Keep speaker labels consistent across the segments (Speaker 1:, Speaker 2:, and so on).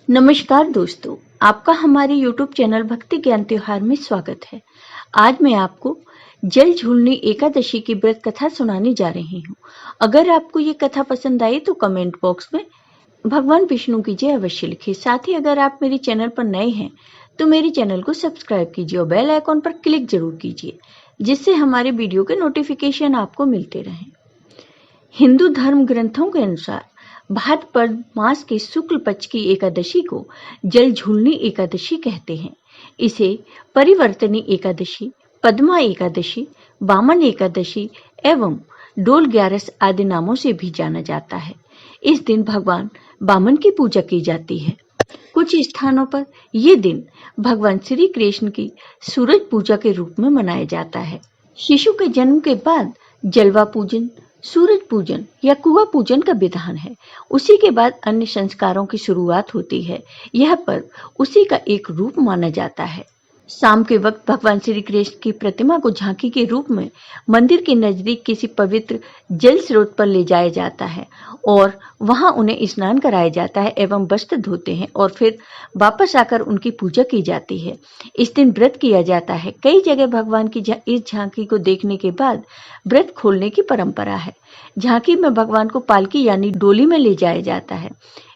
Speaker 1: नमस्कार दोस्तों, आपका हमारे YouTube चैनल भक्ति ज्ञान त्योहार में स्वागत है। आज मैं आपको जल झूलनी एकादशी की व्रत कथा सुनाने जा रही हूँ। अगर आपको ये कथा पसंद आई तो कमेंट बॉक्स में भगवान विष्णु की जय अवश्य लिखिए। साथ ही अगर आप मेरे चैनल पर नए हैं तो मेरे चैनल को सब्सक्राइब कीजिए और बेल आइकॉन पर क्लिक जरूर कीजिए, जिससे हमारे वीडियो के नोटिफिकेशन आपको मिलते रहें। हिंदू धर्म ग्रंथों के अनुसार भाद्रपद मास के शुक्ल पक्ष की एकादशी को जल झूलनी एकादशी कहते हैं। इसे परिवर्तनी एकादशी, पद्मा एकादशी, वामन एकादशी एवं डोल ग्यारस आदि नामों से भी जाना जाता है। इस दिन भगवान वामन की पूजा की जाती है। कुछ स्थानों पर ये दिन भगवान श्री कृष्ण की सूरज पूजा के रूप में मनाया जाता है। शिशु के जन्म के बाद जलवा पूजन, सूरज पूजन या कुआं पूजन का विधान है। उसी के बाद अन्य संस्कारों की शुरुआत होती है। यह पर्व उसी का एक रूप माना जाता है। शाम के वक्त भगवान श्री कृष्ण की प्रतिमा को झांकी के रूप में मंदिर के नजदीक किसी पवित्र जल स्रोत पर ले जाया जाता है और वहां उन्हें स्नान कराया जाता है एवं वस्त्र धोते हैं और फिर वापस आकर उनकी पूजा की जाती है। इस दिन व्रत किया जाता है। कई जगह भगवान की इस झांकी को देखने के बाद व्रत खोलने की परंपरा है। झांकी में भगवान को पालकी यानी डोली में ले जाया जाता है,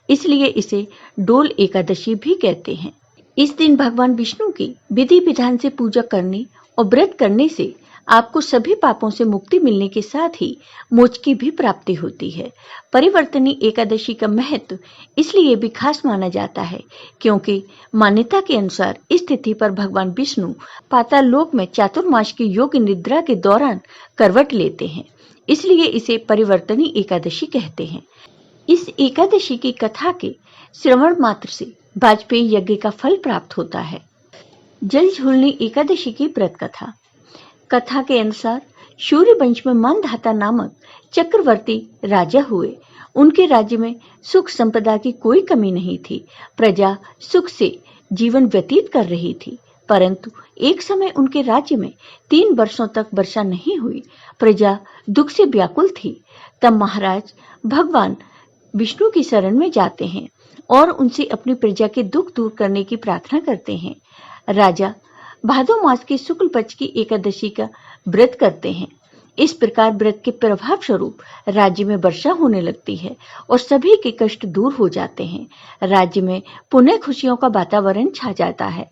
Speaker 1: इसलिए इसे डोल एकादशी भी कहते हैं। इस दिन भगवान विष्णु की विधि विधान से पूजा करने और व्रत करने से आपको सभी पापों से मुक्ति मिलने के साथ ही मोक्ष की भी प्राप्ति होती है। परिवर्तनी एकादशी का महत्व इसलिए भी खास माना जाता है क्योंकि मान्यता के अनुसार इस तिथि पर भगवान विष्णु पाताल लोक में चातुर्मास की योग निद्रा के दौरान करवट लेते हैं, इसलिए इसे परिवर्तनी एकादशी कहते हैं। इस एकादशी की कथा के श्रवण मात्र से वाजपेयी यज्ञ का फल प्राप्त होता है। जल झूलनी एकादशी की व्रत कथा। कथा के अनुसार सूर्य वंश में मानधाता नामक चक्रवर्ती राजा हुए। उनके राज्य में सुख संपदा की कोई कमी नहीं थी। प्रजा सुख से जीवन व्यतीत कर रही थी, परंतु एक समय उनके राज्य में 3 वर्षों तक वर्षा नहीं हुई। प्रजा दुख से व्याकुल थी। तब महाराज भगवान विष्णु की शरण में जाते हैं और उनसे अपनी प्रजा के दुख दूर करने की प्रार्थना करते हैं। राजा भादो मास की शुक्ल पक्ष की एकादशी का व्रत करते हैं। इस प्रकार व्रत के प्रभाव स्वरूप राज्य में वर्षा होने लगती है और सभी के कष्ट दूर हो जाते हैं। राज्य में पुनः खुशियों का वातावरण छा जाता है।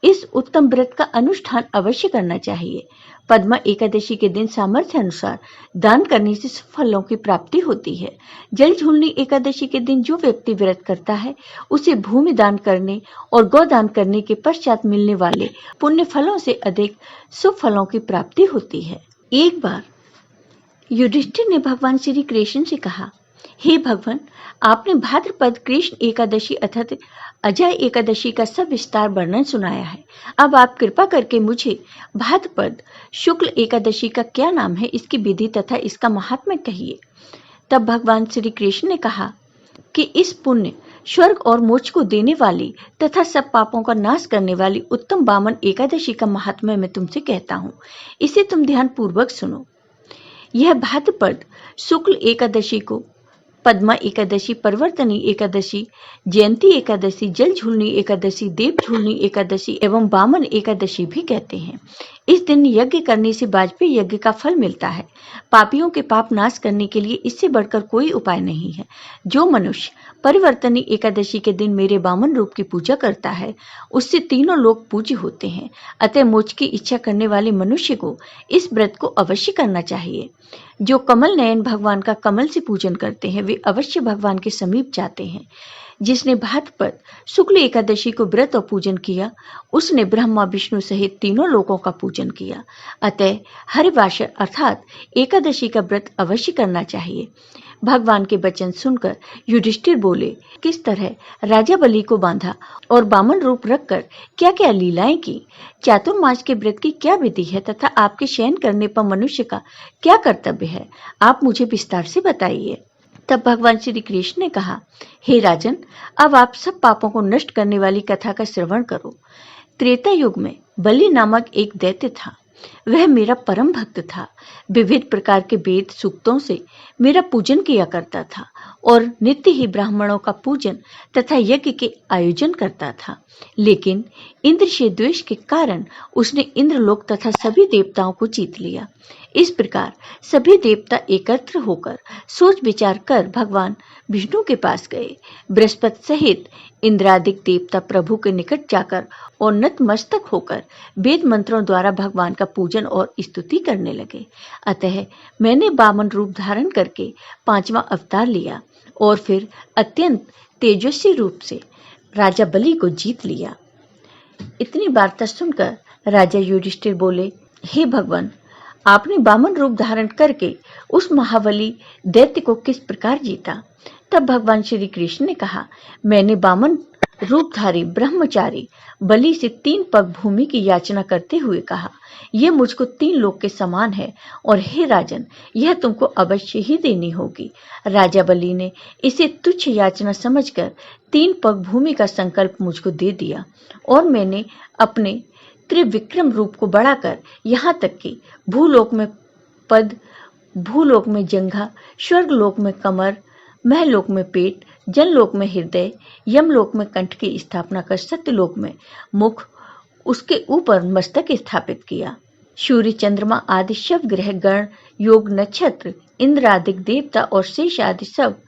Speaker 1: इस उत्तम व्रत का अनुष्ठान अवश्य करना चाहिए। पद्मा एकादशी के दिन सामर्थ्य अनुसार दान करने से फलों की प्राप्ति होती है। जल झूलनी एकादशी के दिन जो व्यक्ति व्रत करता है उसे भूमि दान करने और गोदान करने के पश्चात मिलने वाले पुण्य फलों से अधिक शुभ फलों की प्राप्ति होती है। एक बार युधिष्ठिर ने भगवान श्री कृष्ण से कहा, हे भगवान, आपने भाद्रपद कृष्ण एकादशी अर्थात अजय एकादशी का सब विस्तार वर्णन सुनाया है। अब आप कृपा करके मुझे भाद्रपद शुक्ल एकादशी का क्या नाम है, इसकी विधि तथा इसका महात्म्य कहिए। तब भगवान श्री कृष्ण ने कहा कि इस पुण्य, स्वर्ग और मोक्ष को देने वाली तथा सब पापों का नाश करने वाली उत्तम वामन एकादशी का महात्म्य मैं तुमसे कहता हूँ। इसे तुम ध्यान पूर्वक सुनो। यह भाद्रपद शुक्ल एकादशी को पद्मा एकादशी, परिवर्तनी एकादशी, जयंती एकादशी, जल झूलनी एकादशी, देव झूलनी एकादशी एवं वामन एकादशी भी कहते हैं। इस दिन यज्ञ करने से वाजपेयी यज्ञ का फल मिलता है। पापियों के पाप नाश करने के लिए इससे बढ़कर कोई उपाय नहीं है। जो मनुष्य परिवर्तनी एकादशी के दिन मेरे वामन रूप की पूजा करता है उससे तीनों लोग पूज्य होते हैं। अतः मोक्ष की इच्छा करने वाले मनुष्य को इस व्रत को अवश्य करना चाहिए। जो कमल नयन भगवान का कमल से पूजन करते हैं वे अवश्य भगवान के समीप जाते हैं। जिसने भाद्रपद शुक्ल एकादशी को व्रत और पूजन किया उसने ब्रह्मा विष्णु सहित तीनों लोकों का पूजन किया। अतः हरिवासर अर्थात एकादशी का व्रत अवश्य करना चाहिए। भगवान के वचन सुनकर युधिष्ठिर बोले, किस तरह राजा बलि को बांधा और वामन रूप रखकर क्या क्या लीलाएं की, चातुर्मास के व्रत की क्या विधि है तथा आपके शयन करने पर मनुष्य का क्या कर्तव्य है, आप मुझे विस्तार से बताइए। तब भगवान श्री कृष्ण ने कहा, हे राजन, अब आप सब पापों को नष्ट करने वाली कथा का श्रवण करो। त्रेता युग में बलि नामक एक दैत्य था। वह मेरा परम भक्त था। विविध प्रकार के वेद सूक्तों से मेरा पूजन किया करता था और नित्य ही ब्राह्मणों का पूजन तथा यज्ञ के आयोजन करता था। लेकिन इंद्र से द्वेष के कारण उसने इंद्रलोक तथा सभी देवताओं को जीत लिया। इस प्रकार सभी देवता एकत्र होकर सोच विचार कर भगवान विष्णु के पास गए। बृहस्पति सहित इंद्रादिक देवता प्रभु के निकट जाकर और नतमस्तक होकर वेद मंत्रों द्वारा भगवान का पूजन और स्तुति करने लगे। अतः मैंने वामन रूप धारण करके 5वां अवतार लिया और फिर अत्यंत तेजस्वी रूप से राजा बलि को जीत लिया। इतनी वार्ता सुनकर राजा युधिष्ठिर बोले, हे भगवान, आपने वामन रूप धारण करके उस महाबली दैत्य को किस प्रकार जीता? तब भगवान श्री कृष्ण ने कहा, मैंने वामन रूपधारी ब्रह्मचारी बलि से 3 पग भूमि की याचना करते हुए कहा, यह मुझको 3 लोक के समान है और हे राजन, यह तुमको अवश्य ही देनी होगी। राजा बलि ने इसे तुच्छ याचना समझकर 3 पग भूमि का संकल्प मुझको दे दिया और मैंने अपने त्रिविक्रम रूप को बढ़ाकर यहाँ तक कि भूलोक में पद, भूलोक में जंघा, स्वर्गलोक में कमर, महलोक में पेट, जनलोक में हृदय, यमलोक में कंठ की स्थापना कर सत्यलोक में मुख, उसके ऊपर मस्तक स्थापित किया। सूर्य, चंद्रमा आदि शव ग्रह, गण, योग, नक्षत्र, इंद्र आदि देवता और शेष आदि सब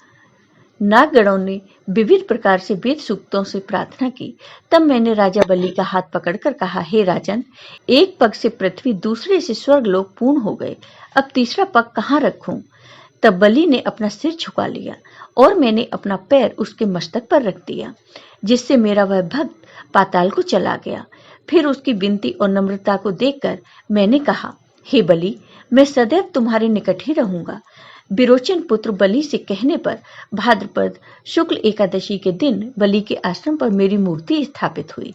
Speaker 1: नागगणों ने विविध प्रकार से वेद सूक्तों से प्रार्थना की। तब मैंने राजा बलि का हाथ पकड़कर कहा, हे राजन, एक पग से पृथ्वी, दूसरे से स्वर्गलोक पूर्ण हो गए, अब तीसरा पग कहाँ रखूं? तब बलि ने अपना सिर झुका लिया और मैंने अपना पैर उसके मस्तक पर रख दिया, जिससे मेरा वह भक्त पाताल को चला गया। फिर उसकी विनती और नम्रता को देखकर मैंने कहा, हे बलि, मैं सदैव तुम्हारे निकट ही रहूंगा। विरोचन पुत्र बलि से कहने पर भाद्रपद शुक्ल एकादशी के दिन बलि के आश्रम पर मेरी मूर्ति स्थापित हुई।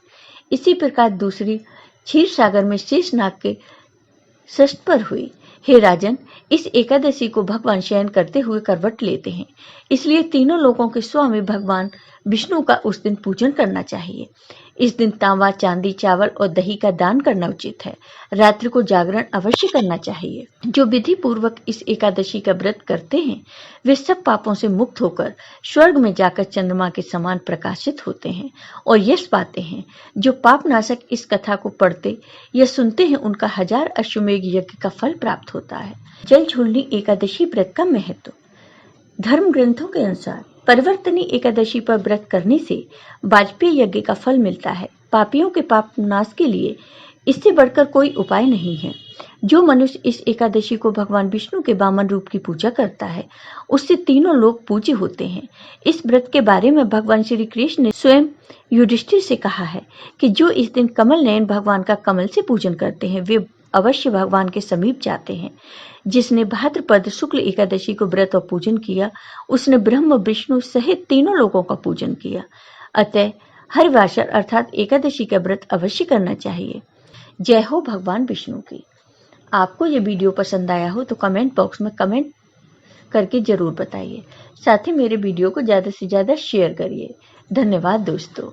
Speaker 1: इसी प्रकार दूसरी क्षीर सागर में शेषनाग के षष्ठ पर हुई। हे राजन, इस एकादशी को भगवान शयन करते हुए करवट लेते हैं, इसलिए तीनों लोकों के स्वामी भगवान विष्णु का उस दिन पूजन करना चाहिए। इस दिन तांबा, चांदी, चावल और दही का दान करना उचित है। रात्रि को जागरण अवश्य करना चाहिए। जो विधि पूर्वक इस एकादशी का व्रत करते हैं वे सब पापों से मुक्त होकर स्वर्ग में जाकर चंद्रमा के समान प्रकाशित होते हैं और यश पाते हैं। जो पापनाशक इस कथा को पढ़ते या सुनते हैं उनका 1000 अश्वमेघ यज्ञ का फल प्राप्त होता है। जल झूलनी एकादशी व्रत का महत्व। धर्म ग्रंथों के अनुसार परिवर्तनी एकादशी पर व्रत करने से वाजपेयी यज्ञ का फल मिलता है। पापियों के पाप नाश के लिए इससे बढ़कर कोई उपाय नहीं है। जो मनुष्य इस एकादशी को भगवान विष्णु के वामन रूप की पूजा करता है उससे तीनों लोग पूज्य होते हैं। इस व्रत के बारे में भगवान श्री कृष्ण ने स्वयं युधिष्ठिर से कहा है कि जो इस दिन कमल नयन भगवान का कमल से पूजन करते हैं वे अवश्य भगवान के समीप जाते हैं। जिसने भाद्रपद शुक्ल एकादशी को व्रत और पूजन किया उसने ब्रह्म, विष्णु सहित तीनों लोगों का पूजन किया। अतः हरिवासर अर्थात एकादशी का व्रत अवश्य करना चाहिए। जय हो भगवान विष्णु की। आपको ये वीडियो पसंद आया हो तो कमेंट बॉक्स में कमेंट करके जरूर बताइए। साथ ही मेरे वीडियो को ज़्यादा से ज़्यादा शेयर करिए। धन्यवाद दोस्तों।